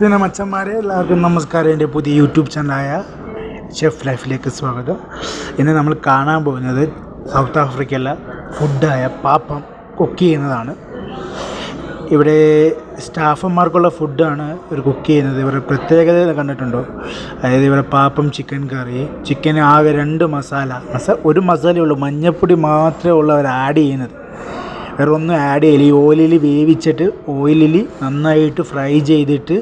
പിന്നെ മച്ചന്മാരെ എല്ലാവർക്കും നമസ്കാരം. എൻ്റെ പുതിയ യൂട്യൂബ് ചാനലായ ഷെഫ് ലൈഫിലേക്ക് സ്വാഗതം. ഇന്ന് നമ്മൾ കാണാൻ പോകുന്നത് സൗത്ത് ആഫ്രിക്കയിലെ ഫുഡായ പാപ്പം കുക്ക് ചെയ്യുന്നതാണ്. ഇവിടെ സ്റ്റാഫന്മാർക്കുള്ള ഫുഡാണ് ഇവർ കുക്ക് ചെയ്യുന്നത്. ഇവരുടെ പ്രത്യേകത കണ്ടിട്ടുണ്ടോ? അതായത് ഇവരുടെ പാപ്പം ചിക്കൻ കറി, ചിക്കന് ആകെ 2 ഒരു മസാലയേ ഉള്ളൂ, മഞ്ഞൾപ്പൊടി മാത്രമേ ഉള്ളൂ അവർ ആഡ് ചെയ്യുന്നത്. വേറെ ഒന്നും ആഡ് ചെയ്യില്ല. ഈ ഓയിലിൽ വേവിച്ചിട്ട് ഓയിലിൽ നന്നായിട്ട് ഫ്രൈ ചെയ്തിട്ട്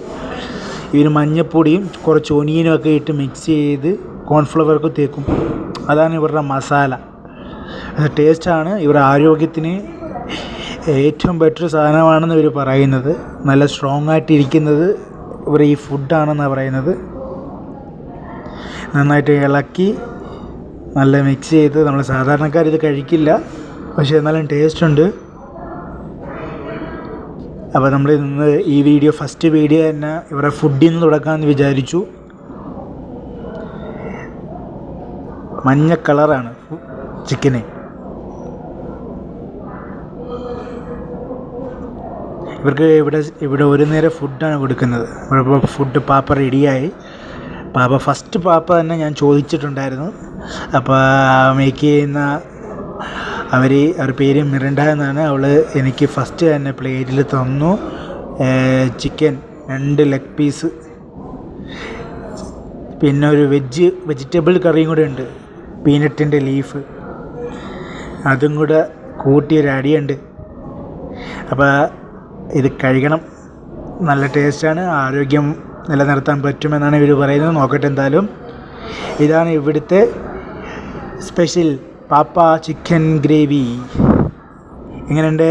ഇവർ മഞ്ഞൾപ്പൊടിയും കുറച്ച് ഒനിയനും ഒക്കെ ഇട്ട് മിക്സ് ചെയ്ത് കോൺഫ്ലവർക്ക് തേക്കും. അതാണ് ഇവരുടെ മസാല. ടേസ്റ്റാണ്. ഇവരുടെ ആരോഗ്യത്തിന് ഏറ്റവും ബെറ്റർ സാധനമാണെന്ന് ഇവർ പറയുന്നത്. നല്ല സ്ട്രോങ് ആയിട്ടിരിക്കുന്നത് ഇവർ ഈ ഫുഡാണെന്നാണ് പറയുന്നത്. നന്നായിട്ട് ഇളക്കി നല്ല മിക്സ് ചെയ്ത്, നമ്മൾ സാധാരണക്കാർ ഇത് കഴിക്കില്ല, പക്ഷേ എന്നാലും ടേസ്റ്റ് ഉണ്ട്. അപ്പോൾ നമ്മൾ ഇന്ന് ഈ വീഡിയോ ഫസ്റ്റ് വീഡിയോ തന്നെ ഇവരുടെ ഫുഡിൽ നിന്ന് തുടക്കാമെന്ന് വിചാരിച്ചു. മഞ്ഞ കളറാണ് ചിക്കന്. ഇവർക്ക് ഇവിടെ ഒരു നേരം ഫുഡാണ് കൊടുക്കുന്നത്. ഇവിടെ ഫുഡ് പാപ്പ റെഡിയായി. ഫസ്റ്റ് പാപ്പ തന്നെ ഞാൻ ചോദിച്ചിട്ടുണ്ടായിരുന്നു. അപ്പോൾ മേക്ക് ചെയ്യുന്ന അവരുടെ പേര് മിറണ്ട എന്നാണ്. അവൾ എനിക്ക് ഫസ്റ്റ് തന്നെ പ്ലേറ്റിൽ തന്നു. ചിക്കൻ 2 ലെഗ് പീസ്, പിന്നെ ഒരു വെജിറ്റബിൾ കറിയും കൂടെ ഉണ്ട്, പീനട്ടിൻ്റെ ലീഫ്, അതും കൂടെ കൂട്ടിയൊരു അടിയുണ്ട്. അപ്പോൾ ഇത് കഴിക്കണം. നല്ല ടേസ്റ്റാണ്. ആരോഗ്യം നിലനിർത്താൻ പറ്റുമെന്നാണ് ഇവർ പറയുന്നത്. നോക്കട്ടെ എന്തായാലും. ഇതാണ് ഇവിടുത്തെ സ്പെഷ്യൽ പാപ്പ ചിക്കൻ ഗ്രേവി. എങ്ങനെയുണ്ട്?